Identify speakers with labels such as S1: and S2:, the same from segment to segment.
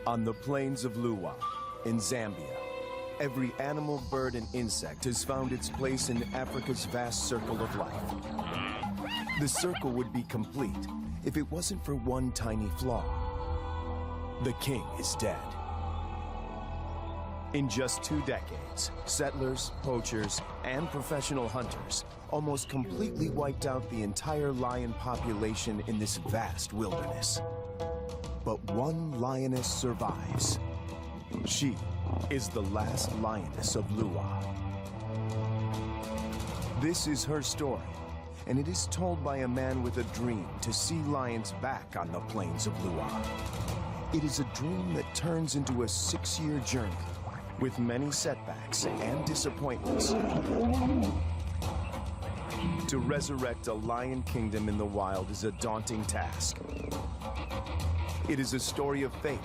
S1: On the plains of Luwa, in Zambia, every animal, bird, and insect has found its place in Africa's vast circle of life. The circle would be complete if it wasn't for one tiny flaw. The king is dead. In just 2 decades, settlers, poachers, and professional hunters almost completely wiped out the entire lion population in this vast wilderness. But one lioness survives. She is the last lioness of Luwa. This is her story, and it is told by a man with a dream to see lions back on the plains of Luwa. It is a dream that turns into a 6-year journey with many setbacks and disappointments to resurrect a lion kingdom in the wild is a daunting task. It is a story of faith,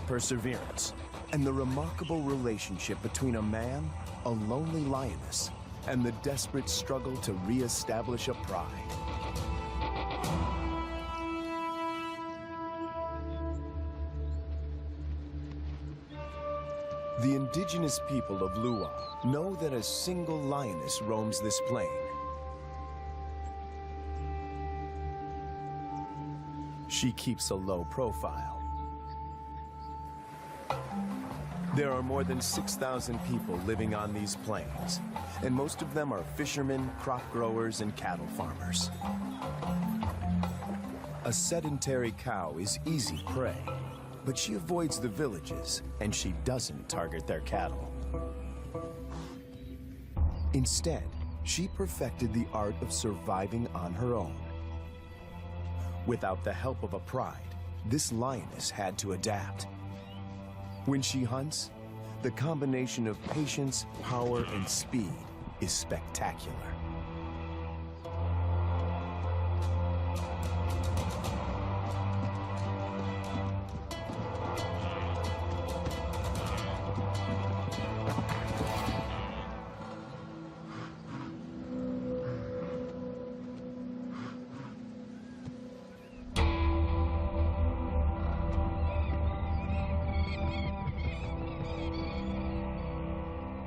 S1: perseverance, and the remarkable relationship between a man, a lonely lioness, and the desperate struggle to re-establish a pride. The indigenous people of Luwa know that a single lioness roams this plain. She keeps a low profile. There are more than 6,000 people living on these plains, and most of them are fishermen, crop growers, and cattle farmers. A sedentary cow is easy prey, but she avoids the villages, and she doesn't target their cattle. Instead, she perfected the art of surviving on her own. Without the help of a pride, this lioness had to adapt. When she hunts, the combination of patience, power, and speed is spectacular.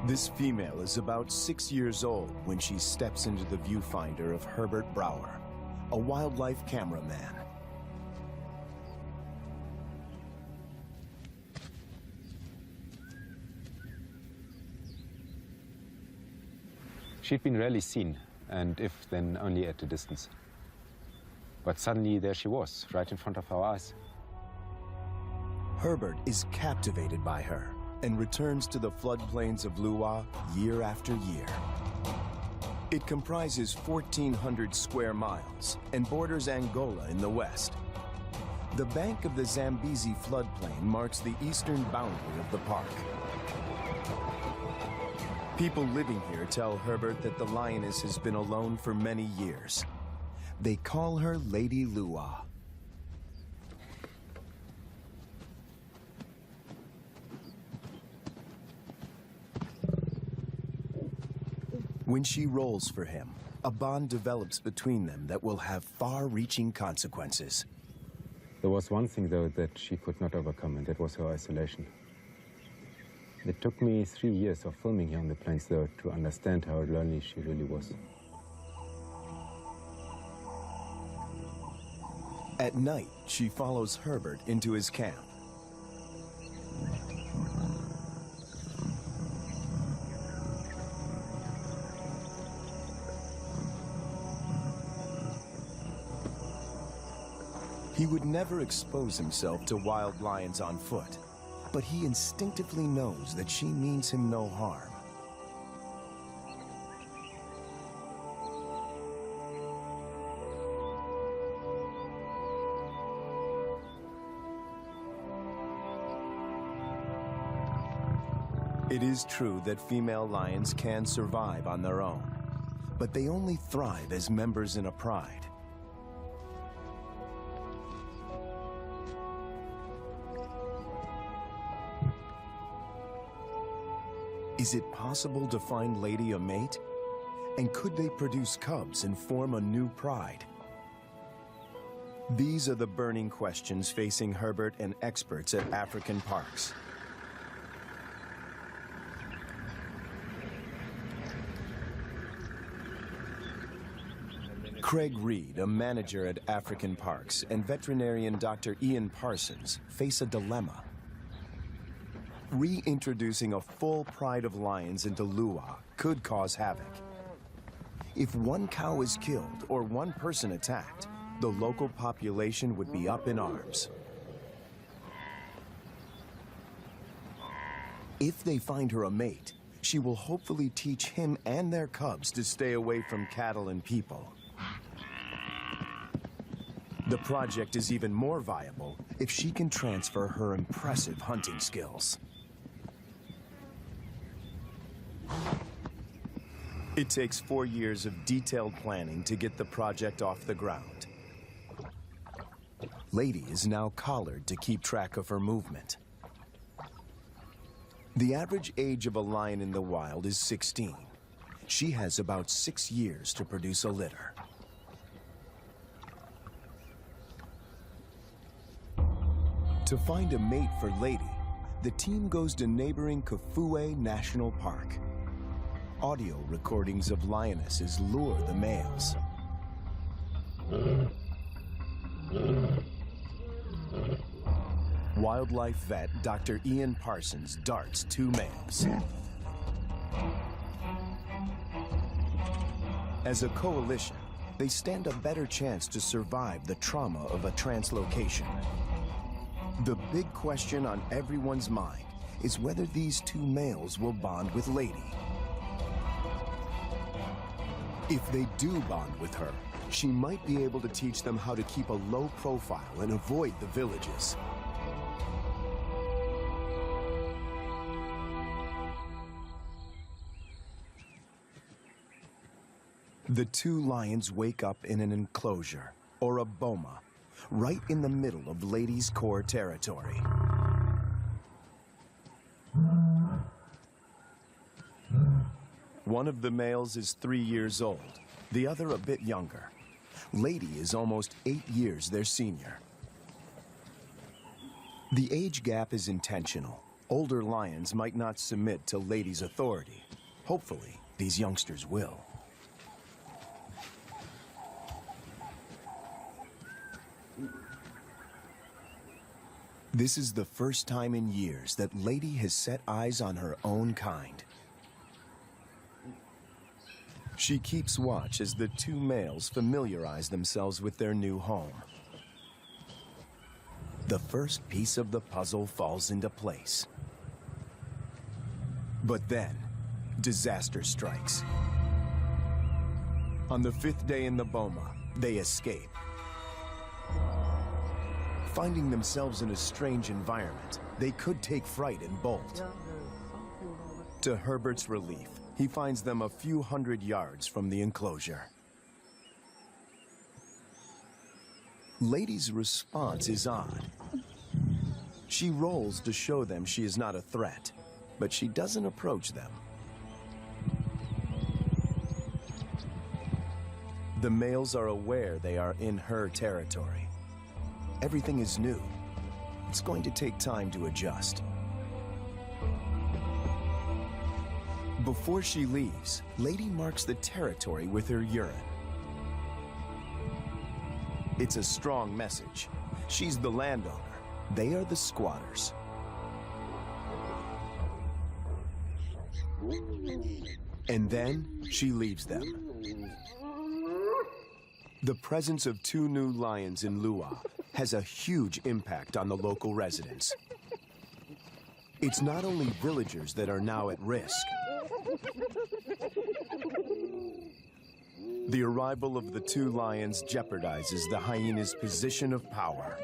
S1: This female is about 6 years old when she steps into the viewfinder of Herbert Brouwer, a wildlife cameraman.
S2: She'd been rarely seen, and if then only at a distance. But suddenly there she was, right in front of our eyes.
S1: Herbert is captivated by her and returns to the floodplains of Luwa year after year. It comprises 1,400 square miles and borders Angola in the west. The bank of the Zambezi floodplain marks the eastern boundary of the park. People living here tell Herbert that the lioness has been alone for many years. They call her Lady Luwa. When she rolls for him, a bond develops between them that will have far-reaching consequences.
S2: There was one thing, though, that she could not overcome, and that was her isolation. It took me 3 years of filming here on the plains, though, to understand how lonely she really was.
S1: At night, she follows Herbert into his camp. He would never expose himself to wild lions on foot, but he instinctively knows that she means him no harm. It is true that female lions can survive on their own, but they only thrive as members in a pride. Is it possible to find Lady a mate? And could they produce cubs and form a new pride? These are the burning questions facing Herbert and experts at African parks. Craig Reed, a manager at African Parks, and veterinarian Dr. Ian Parsons face a dilemma. Reintroducing a full pride of lions into Lua could cause havoc. If one cow is killed or one person attacked, the local population would be up in arms. If they find her a mate, she will hopefully teach him and their cubs to stay away from cattle and people. The project is even more viable if she can transfer her impressive hunting skills. It takes 4 years of detailed planning to get the project off the ground. Lady is now collared to keep track of her movement. The average age of a lion in the wild is 16. She has about 6 years to produce a litter. To find a mate for Lady, the team goes to neighboring Kafue National Park. Audio recordings of lionesses lure the males. Wildlife vet Dr. Ian Parsons darts 2 males. As a coalition, they stand a better chance to survive the trauma of a translocation. The big question on everyone's mind is whether these 2 males will bond with Lady. If they do bond with her, she might be able to teach them how to keep a low profile and avoid the villages. The 2 lions wake up in an enclosure, or a boma, right in the middle of Lady's core territory. One of the males is 3 years old, the other a bit younger. Lady is almost 8 years their senior. The age gap is intentional. Older lions might not submit to Lady's authority. Hopefully, these youngsters will. This is the first time in years that Lady has set eyes on her own kind. She keeps watch as the 2 males familiarize themselves with their new home. The first piece of the puzzle falls into place. But then, disaster strikes. On the 5th day in the boma, they escape. Finding themselves in a strange environment, they could take fright and bolt. To Herbert's relief, he finds them a few hundred yards from the enclosure. Lady's response is odd. She rolls to show them she is not a threat, but she doesn't approach them. The males are aware they are in her territory. Everything is new. It's going to take time to adjust. Before she leaves, Lady marks the territory with her urine. It's a strong message. She's the landowner. They are the squatters. And then she leaves them. The presence of 2 new lions in Lua has a huge impact on the local residents. It's not only villagers that are now at risk. The arrival of the 2 lions jeopardizes the hyena's position of power.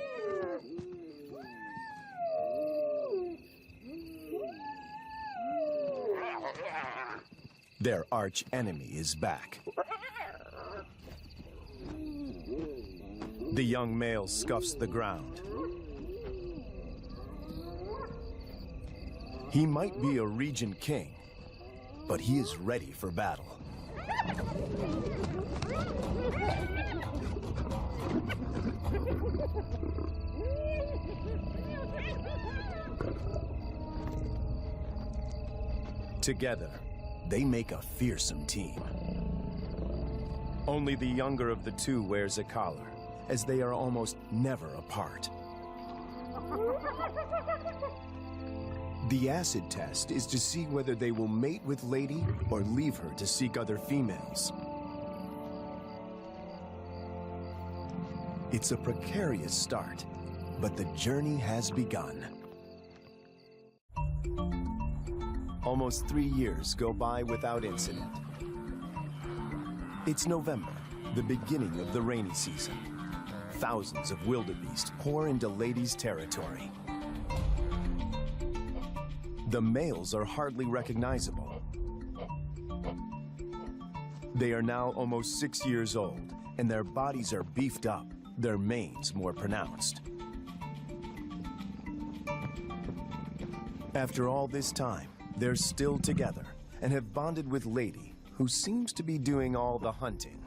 S1: Their arch enemy is back. The young male scuffs the ground. He might be a region king, but he is ready for battle. Together, they make a fearsome team. Only the younger of the two wears a collar, as they are almost never apart. The acid test is to see whether they will mate with Lady or leave her to seek other females. It's a precarious start, but the journey has begun. Almost 3 years go by without incident. It's November, the beginning of the rainy season. Thousands of wildebeest pour into Lady's territory. The males are hardly recognizable. They are now almost 6 years old, and their bodies are beefed up, their manes more pronounced. After all this time, they're still together and have bonded with Lady, who seems to be doing all the hunting.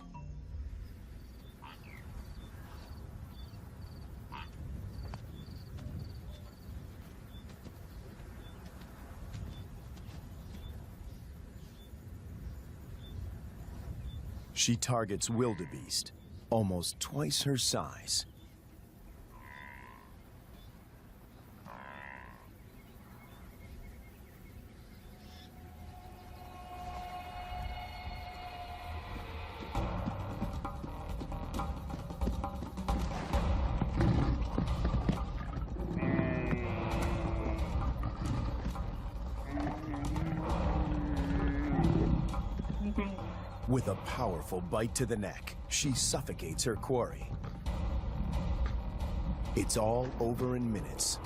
S1: She targets wildebeest, almost twice her size. With a powerful bite to the neck, she suffocates her quarry. It's all over in minutes.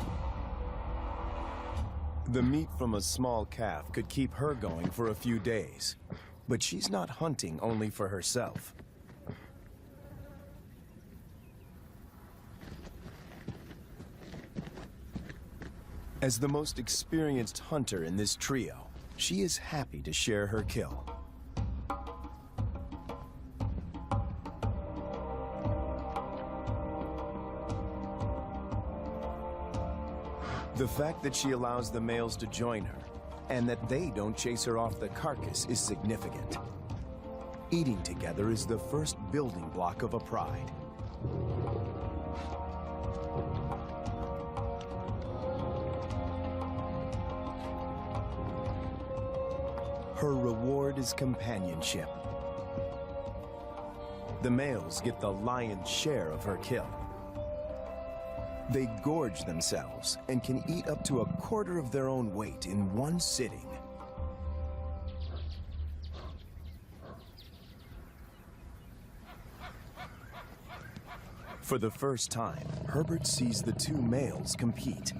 S1: The meat from a small calf could keep her going for a few days, but she's not hunting only for herself. As the most experienced hunter in this trio, she is happy to share her kill. The fact that she allows the males to join her, and that they don't chase her off the carcass, is significant. Eating together is the first building block of a pride. Her reward is companionship. The males get the lion's share of her kill. They gorge themselves and can eat up to 1/4 of their own weight in one sitting. For the first time, Herbert sees the two males compete.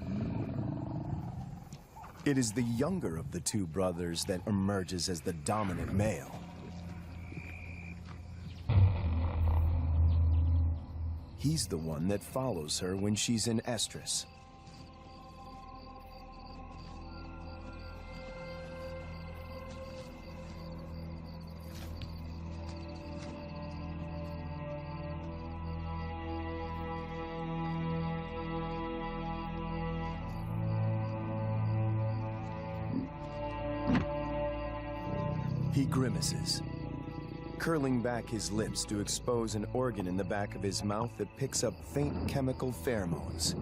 S1: It is the younger of the two brothers that emerges as the dominant male. He's the one that follows her when she's in estrus. He grimaces, curling back his lips to expose an organ in the back of his mouth that picks up faint chemical pheromones.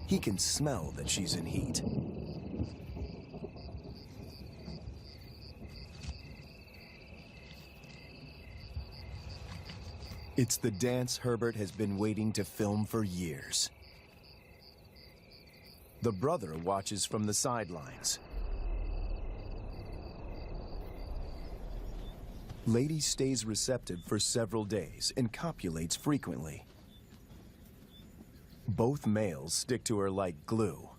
S1: He can smell that she's in heat. It's the dance Herbert has been waiting to film for years. The brother watches from the sidelines. Lady stays receptive for several days and copulates frequently. Both males stick to her like glue.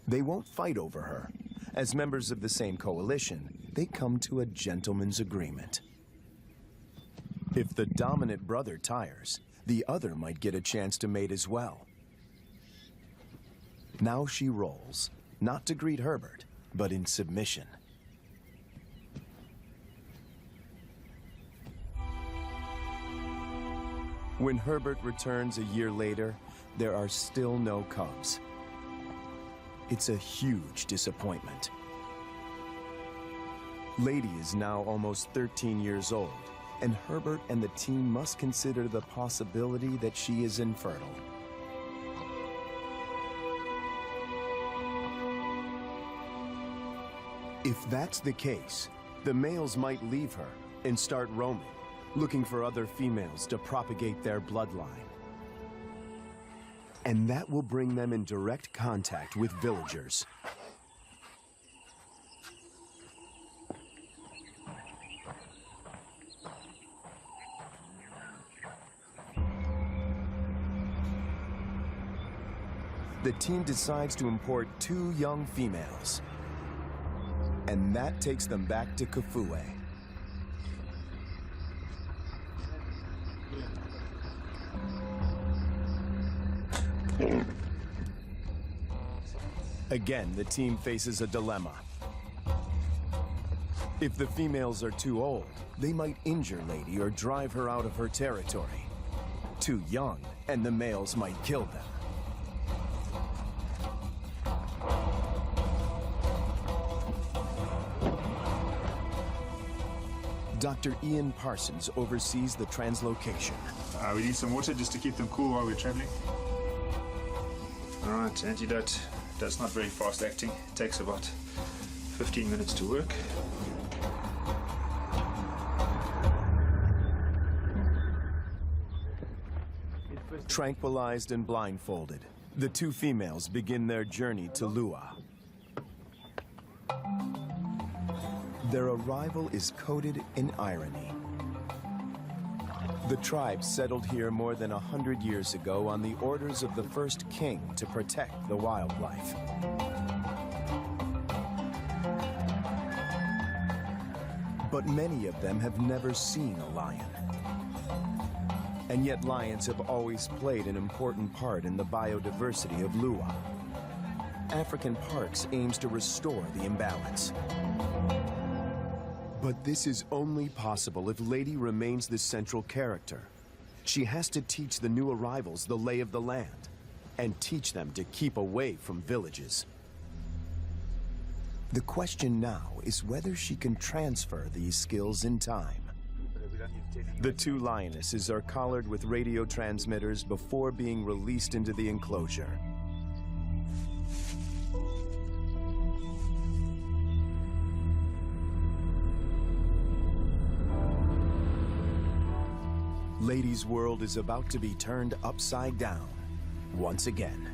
S1: They won't fight over her. As members of the same coalition, they come to a gentleman's agreement. If the dominant brother tires, the other might get a chance to mate as well. Now she rolls, not to greet Herbert, but in submission. When Herbert returns a year later, there are still no cubs. it's a huge disappointment. Lady is now almost 13 years old, and Herbert and the team must consider the possibility that she is infertile. If that's the case, the males might leave her and start roaming, looking for other females to propagate their bloodline. And that will bring them in direct contact with villagers. The team decides to import 2 young females. And that takes them back to Kafue. Again, the team faces a dilemma. If the females are too old, they might injure Lady or drive her out of her territory. Too young, and the males might kill them. Dr. Ian Parsons oversees the translocation.
S3: We need some water just to keep them cool while we're traveling. All right, antidote. That's not very fast acting. It takes about 15 minutes to work.
S1: Tranquilized and blindfolded, the 2 females begin their journey to Lua. Their arrival is coded in irony. The tribe settled here more than 100 years ago on the orders of the first king to protect the wildlife. But many of them have never seen a lion. And yet lions have always played an important part in the biodiversity of Lua. African Parks aims to restore the imbalance. But this is only possible if Lady remains the central character. She has to teach the new arrivals the lay of the land, and teach them to keep away from villages. The question now is whether she can transfer these skills in time. The 2 lionesses are collared with radio transmitters before being released into the enclosure. Lady's world is about to be turned upside down, once again.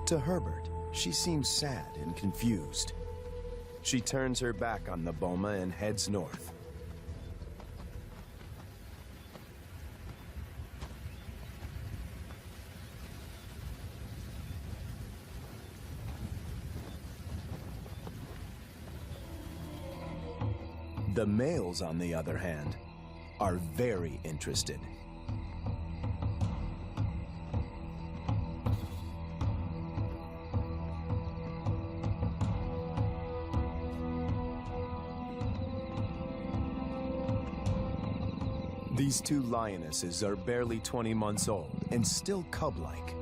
S1: To Herbert, she seems sad and confused. She turns her back on the boma and heads north. The males, on the other hand, are very interested. These 2 lionesses are barely 20 months old and still cub-like.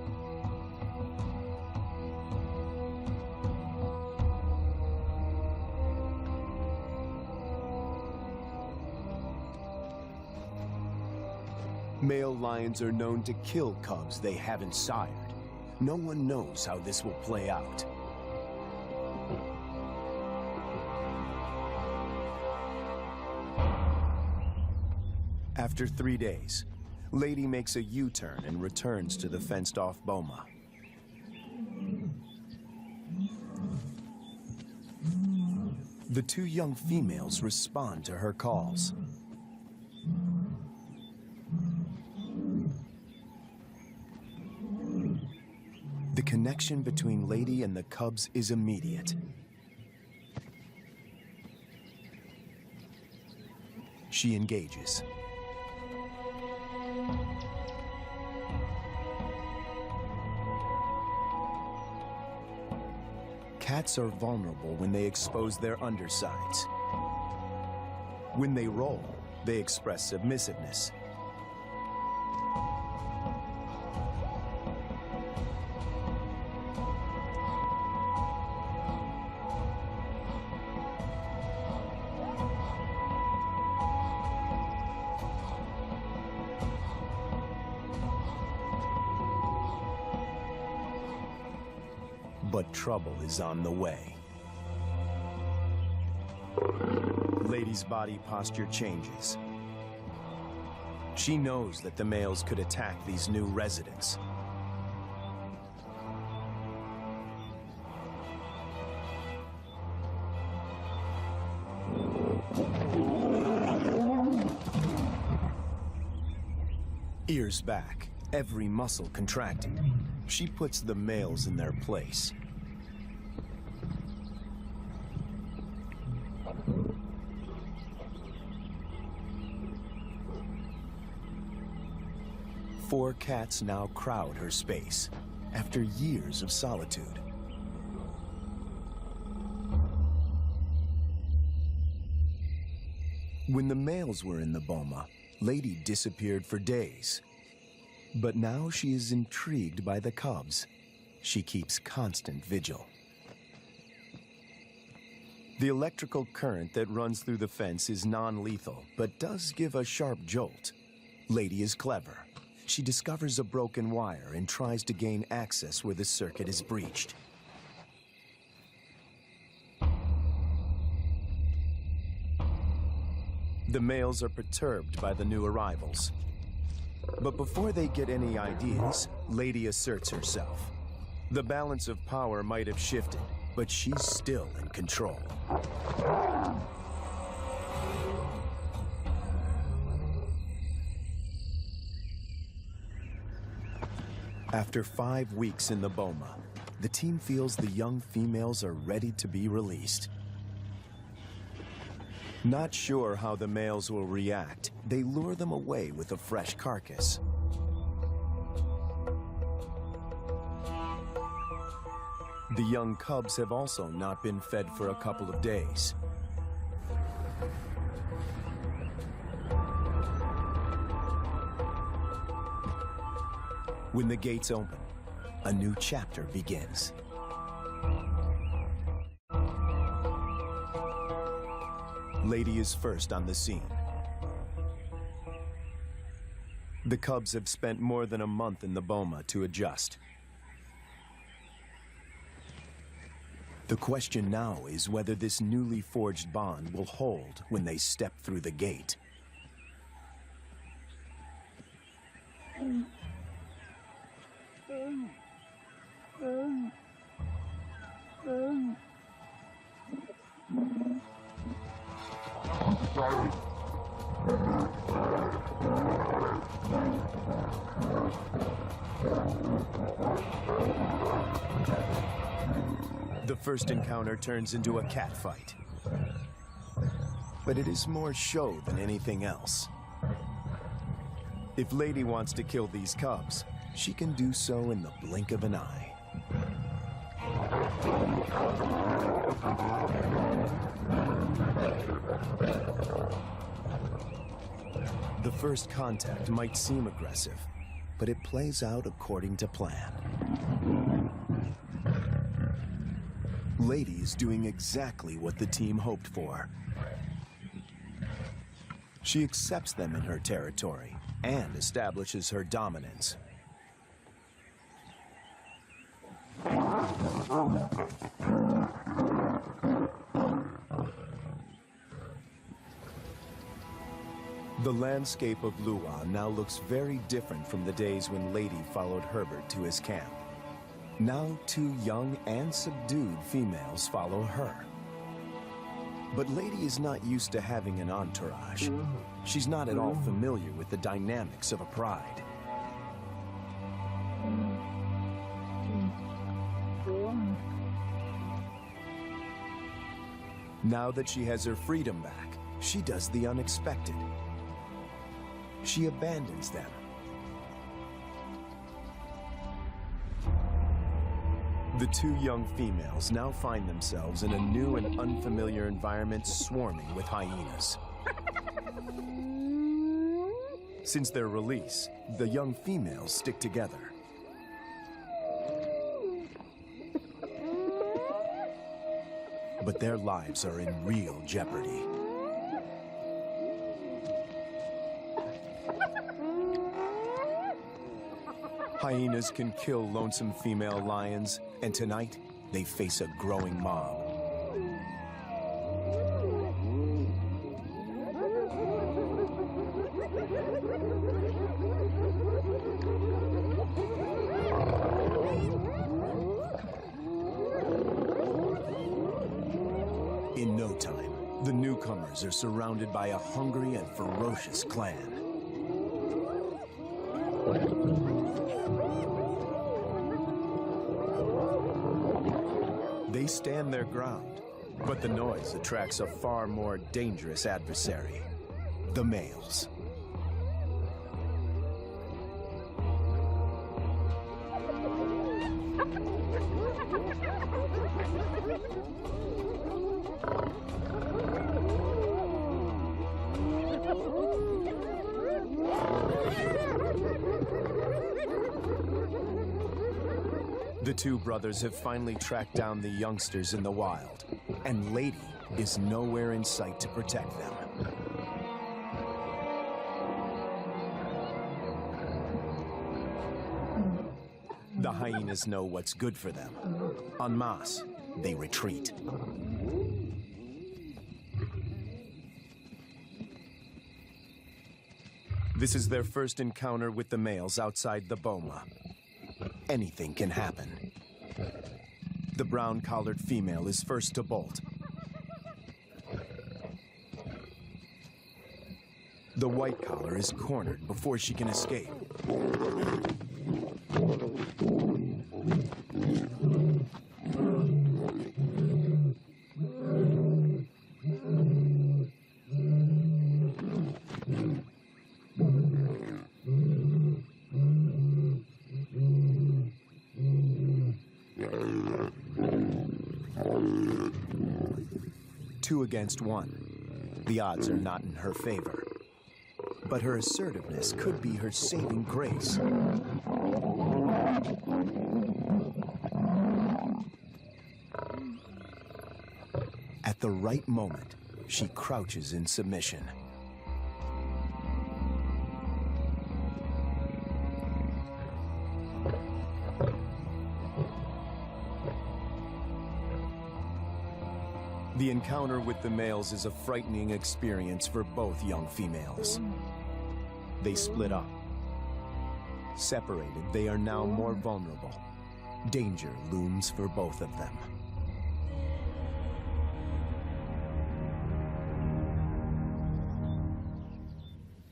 S1: Male lions are known to kill cubs they haven't sired. No one knows how this will play out. After 3 days, Lady makes a U-turn and returns to the fenced-off boma. The 2 young females respond to her calls. The connection between Lady and the cubs is immediate. She engages. Cats are vulnerable when they expose their undersides. When they roll, they express submissiveness. But trouble is on the way. Lady's body posture changes. She knows that the males could attack these new residents. Ears back, every muscle contracted. She puts the males in their place. Four cats now crowd her space, after years of solitude. When the males were in the boma, Lady disappeared for days. But now she is intrigued by the cubs. She keeps constant vigil. The electrical current that runs through the fence is non-lethal, but does give a sharp jolt. Lady is clever. She discovers a broken wire and tries to gain access where the circuit is breached. The males are perturbed by the new arrivals. But before they get any ideas, Lady asserts herself. The balance of power might have shifted, but she's still in control. After 5 weeks in the boma, the team feels the young females are ready to be released. Not sure how the males will react, they lure them away with a fresh carcass. The young cubs have also not been fed for a couple of days. When the gates open, a new chapter begins. Lady is first on the scene. The cubs have spent more than a month in the boma to adjust. The question now is whether this newly forged bond will hold when they step through the gate. The first encounter turns into a catfight. But it is more show than anything else. If Lady wants to kill these cubs, she can do so in the blink of an eye. The first contact might seem aggressive, but it plays out according to plan. Lady is doing exactly what the team hoped for. She accepts them in her territory and establishes her dominance. The landscape of Lua now looks very different from the days when Lady followed Herbert to his camp. Now 2 young and subdued females follow her. But Lady is not used to having an entourage. She's not at all familiar with the dynamics of a pride. Now that she has her freedom back, she does the unexpected. She abandons them. The 2 young females now find themselves in a new and unfamiliar environment swarming with hyenas. Since their release, the young females stick together. But their lives are in real jeopardy. Hyenas can kill lonesome female lions, and tonight, they face a growing mob. In no time, the newcomers are surrounded by a hungry and ferocious clan. They stand their ground, but the noise attracts a far more dangerous adversary, the males. The two brothers have finally tracked down the youngsters in the wild, and Lady is nowhere in sight to protect them. The hyenas know what's good for them. En masse, they retreat. This is their first encounter with the males outside the boma. Anything can happen. The brown-collared female is first to bolt. The white collar is cornered before she can escape. Two against one. The odds are not in her favor. But her assertiveness could be her saving grace. At the right moment, she crouches in submission. The encounter with the males is a frightening experience for both young females. They split up. Separated, they are now more vulnerable. Danger looms for both of them.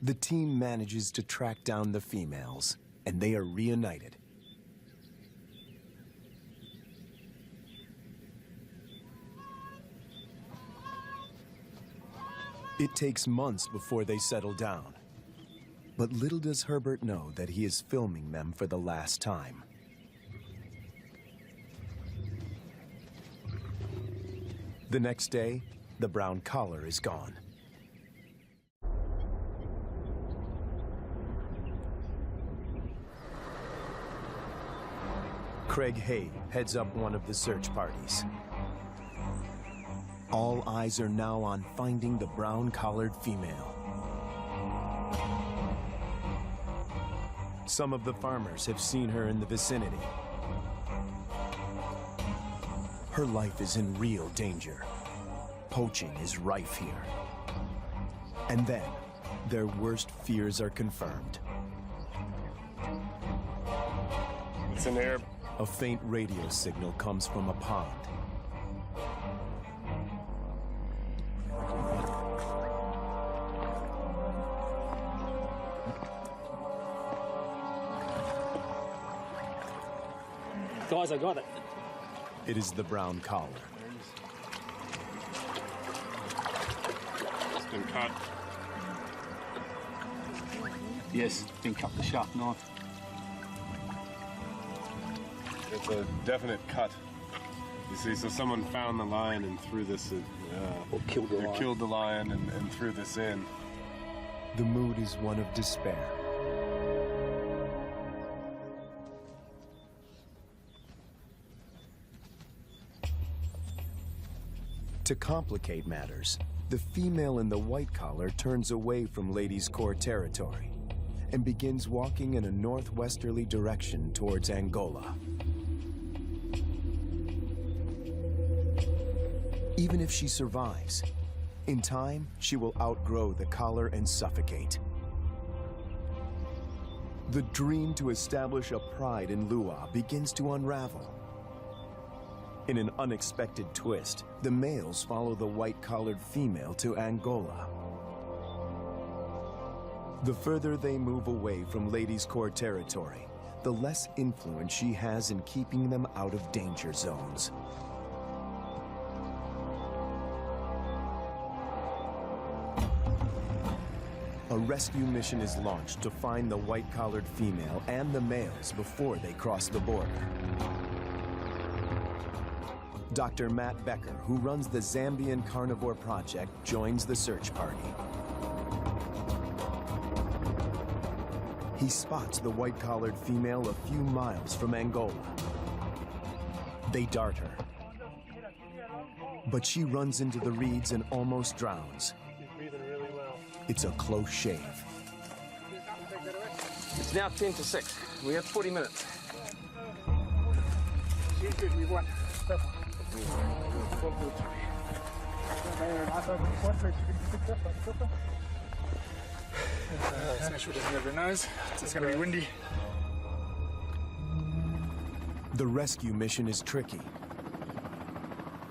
S1: The team manages to track down the females, and they are reunited. It takes months before they settle down. But little does Herbert know that he is filming them for the last time. The next day, the brown collar is gone. Craig Hay heads up one of the search parties. All eyes are now on finding the brown-collared female. Some of the farmers have seen her in the vicinity. Her life is in real danger. Poaching is rife here. And then, their worst fears are confirmed.
S4: It's an air.
S1: A faint radio signal comes from a pond.
S5: Guys, I got it.
S1: It is the brown collar.
S4: It's been cut.
S5: Yes, it's been cut with a sharp knife.
S4: It's a definite cut. You see, so someone found the lion and threw this.
S5: Or killed the lion.
S4: Killed the lion and threw this in.
S1: The mood is one of despair. To complicate matters, the female in the white collar turns away from Lady's core territory and begins walking in a northwesterly direction towards Angola. Even if she survives, in time, she will outgrow the collar and suffocate. The dream to establish a pride in Lua begins to unravel. In an unexpected twist, the males follow the white-collared female to Angola. The further they move away from Ladies' Corps territory, the less influence she has in keeping them out of danger zones. A rescue mission is launched to find the white-collared female and the males before they cross the border. Dr. Matt Becker, who runs the Zambian Carnivore Project, joins the search party. He spots the white-collared female a few miles from Angola. They dart her, but she runs into the reeds and almost drowns. It's a close shave.
S6: It's now 10 to 6. We have 40 minutes.
S3: Let's make sure it doesn't have nose. It's going to be windy.
S1: The rescue mission is tricky.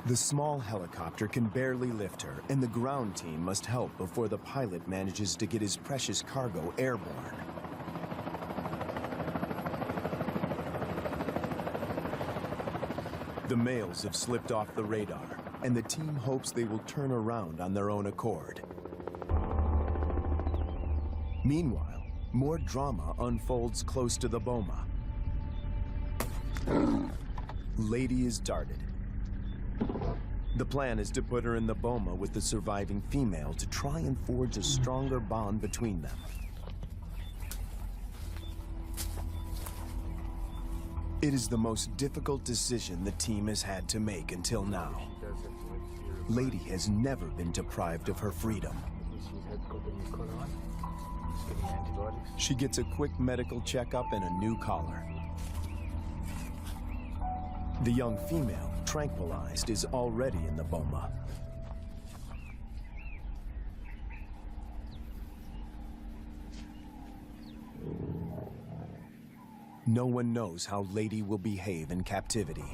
S1: The small helicopter can barely lift her, and the ground team must help before the pilot manages to get his precious cargo airborne. The males have slipped off the radar, and the team hopes they will turn around on their own accord. Meanwhile, more drama unfolds close to the boma. Lady is darted. The plan is to put her in the boma with the surviving female to try and forge a stronger bond between them. It is the most difficult decision the team has had to make until now. Lady has never been deprived of her freedom. She gets a quick medical checkup and a new collar. The young female, tranquilized, is already in the boma. No one knows how Lady will behave in captivity.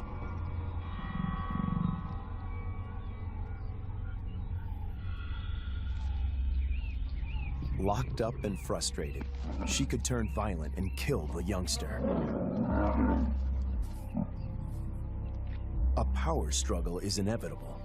S1: Locked up and frustrated, she could turn violent and kill the youngster. A power struggle is inevitable.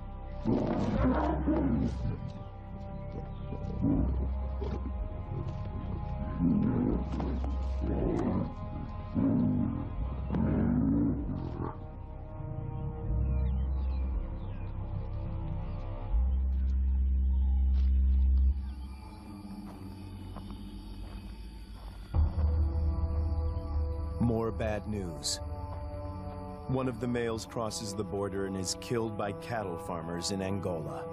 S1: More bad news. One of the males crosses the border and is killed by cattle farmers in Angola.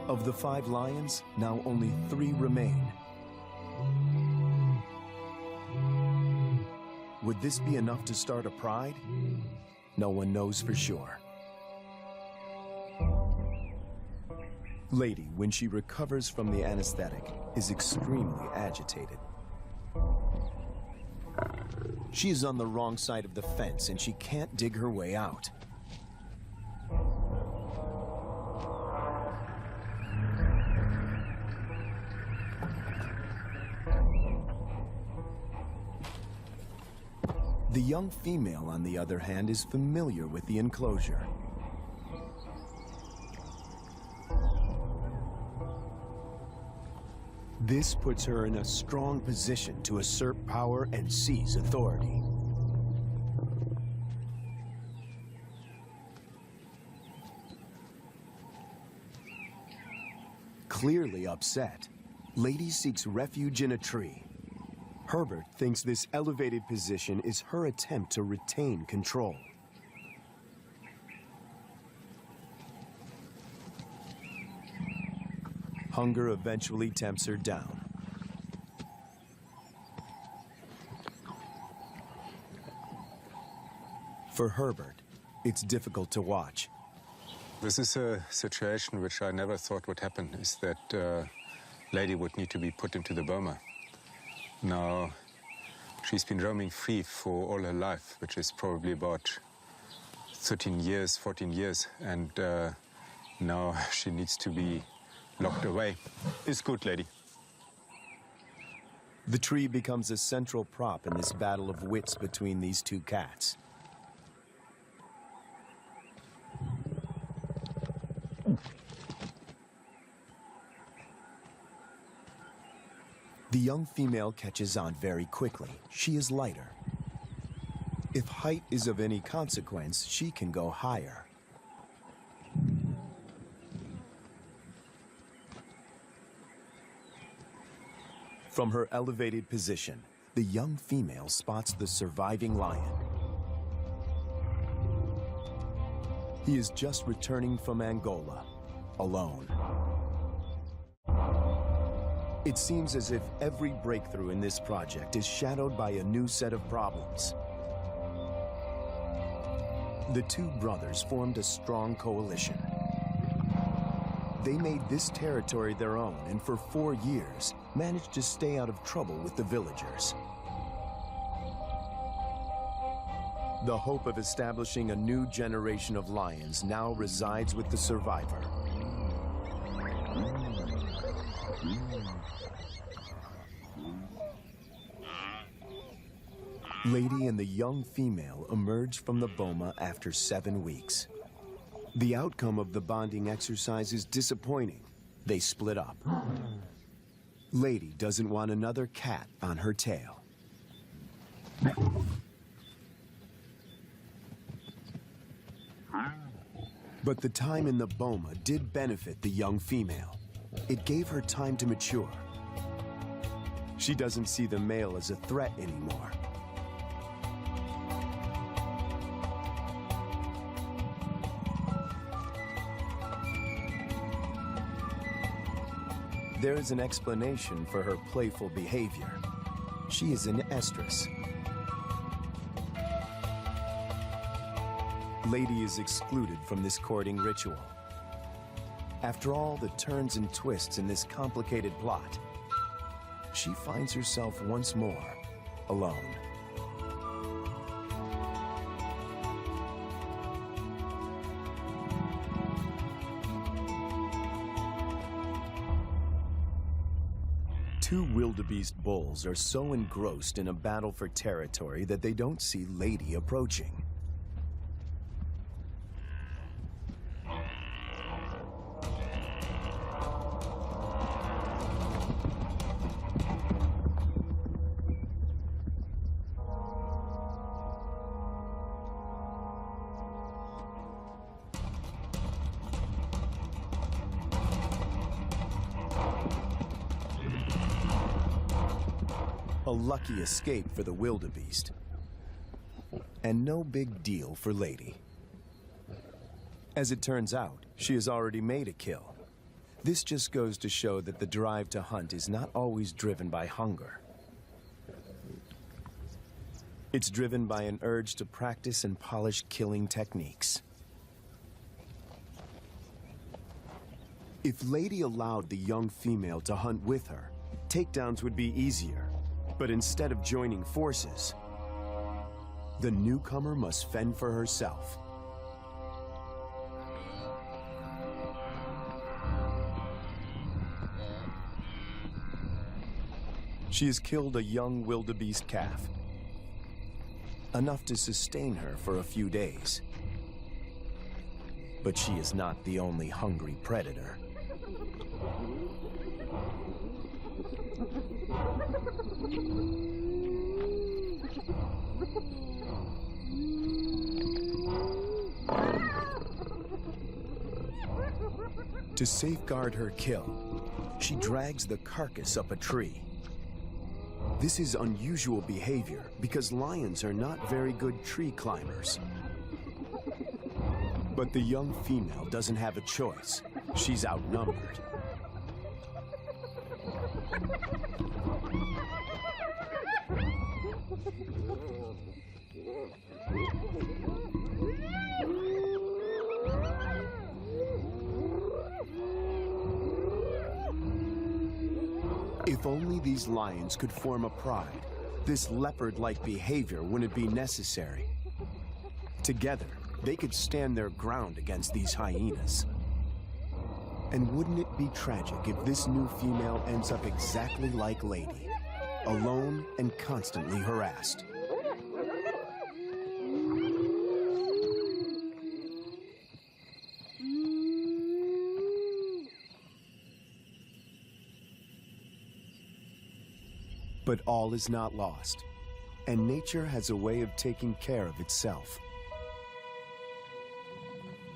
S1: Of the 5 lions, now only 3 remain. Would this be enough to start a pride? No one knows for sure. Lady, when she recovers from the anesthetic, is extremely agitated. She is on the wrong side of the fence and she can't dig her way out. The young female, on the other hand, is familiar with the enclosure. This puts her in a strong position to assert power and seize authority. Clearly upset, Lady seeks refuge in a tree. Herbert thinks this elevated position is her attempt to retain control. Hunger eventually tempts her down. For Herbert, It's difficult to watch.
S2: This is a situation which I never thought would happen, is that lady would need to be put into the Burma. Now, she's been roaming free for all her life, which is probably about 13 years, 14 years, and now she needs to be locked away. It's good, lady.
S1: The tree becomes a central prop in this battle of wits between these two cats. The young female catches on very quickly. She is lighter. If height is of any consequence, she can go higher. From her elevated position, the young female spots the surviving lion. He is just returning from Angola, alone. It seems as if every breakthrough in this project is shadowed by a new set of problems. The two brothers formed a strong coalition. They made this territory their own and for 4 years managed to stay out of trouble with the villagers. The hope of establishing a new generation of lions now resides with the survivor. Lady and the young female emerged from the boma after 7 weeks. The outcome of the bonding exercise is disappointing. They split up. Lady doesn't want another cat on her tail. But the time in the boma did benefit the young female. It gave her time to mature. She doesn't see the male as a threat anymore. There is an explanation for her playful behavior. She is an estrus. Lady is excluded from this courting ritual. After all the turns and twists in this complicated plot, she finds herself once more alone. Two wildebeest bulls are so engrossed in a battle for territory that they don't see Lady approaching. A lucky escape for the wildebeest. And no big deal for Lady. As it turns out, she has already made a kill. This just goes to show that the drive to hunt is not always driven by hunger. It's driven by an urge to practice and polish killing techniques. If Lady allowed the young female to hunt with her, takedowns would be easier. But instead of joining forces, the newcomer must fend for herself. She has killed a young wildebeest calf, enough to sustain her for a few days. But she is not the only hungry predator. To safeguard her kill, she drags the carcass up a tree. This is unusual behavior because lions are not very good tree climbers. But the young female doesn't have a choice. She's outnumbered. If only these lions could form a pride, this leopard-like behavior wouldn't be necessary. Together, they could stand their ground against these hyenas. And wouldn't it be tragic if this new female ends up exactly like Lady, alone and constantly harassed? But all is not lost, and nature has a way of taking care of itself.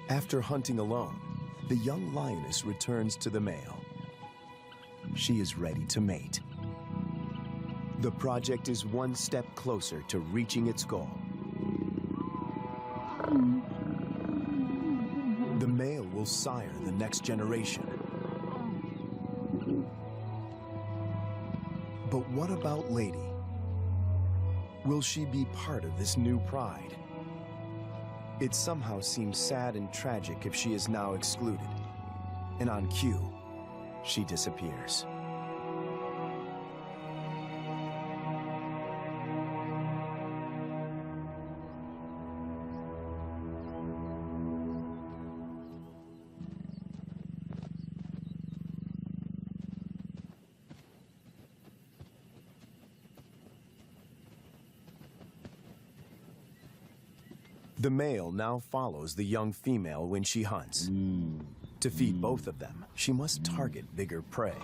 S1: After hunting alone, the young lioness returns to the male. She is ready to mate. The project is one step closer to reaching its goal. The male will sire the next generation. But what about Lady? Will she be part of this new pride? It somehow seems sad and tragic if she is now excluded. And on cue, she disappears. The male now follows the young female when she hunts. To feed both of them, she must target bigger prey.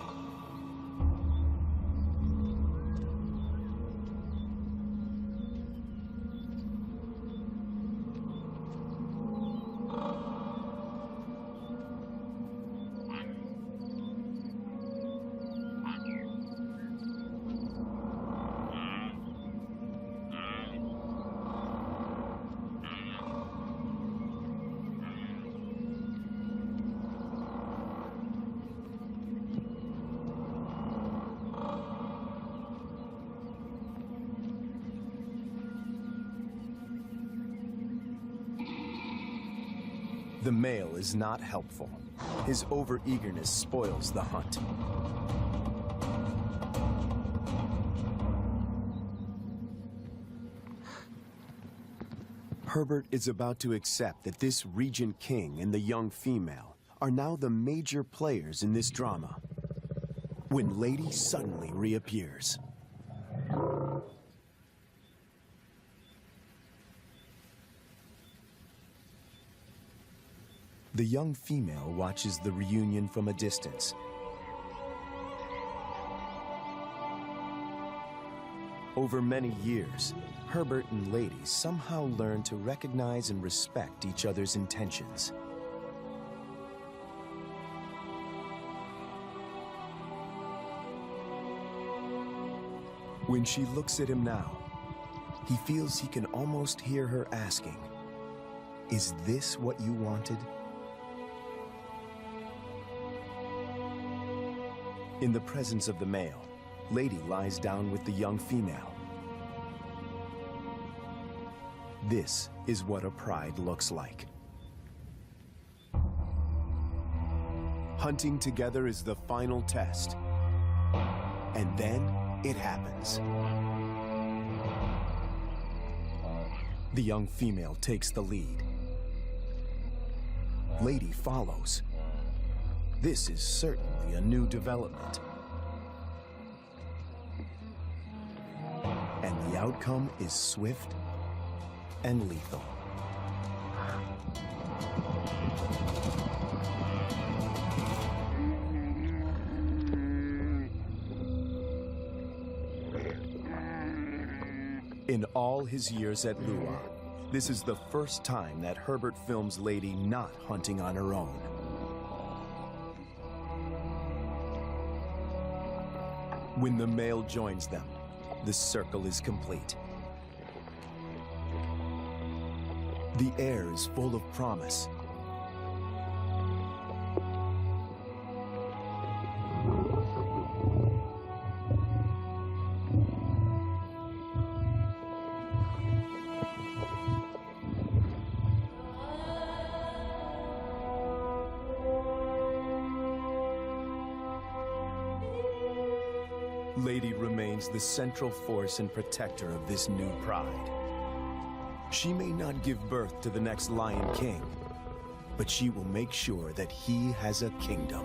S1: The male is not helpful. His overeagerness spoils the hunt. Herbert is about to accept that this Regent King and the young female are now the major players in this drama, when Lady suddenly reappears. The young female watches the reunion from a distance. Over many years, Herbert and Lady somehow learn to recognize and respect each other's intentions. When she looks at him now, he feels he can almost hear her asking, "Is this what you wanted?" In the presence of the male, Lady lies down with the young female. This is what a pride looks like. Hunting together is the final test. And then it happens. The young female takes the lead. Lady follows. This is certainly a new development. And the outcome is swift and lethal. In all his years at Lua, this is the first time that Herbert films Lady not hunting on her own. When the male joins them, the circle is complete. The air is full of promise. Lady remains the central force and protector of this new pride. She may not give birth to the next Lion King, but she will make sure that he has a kingdom.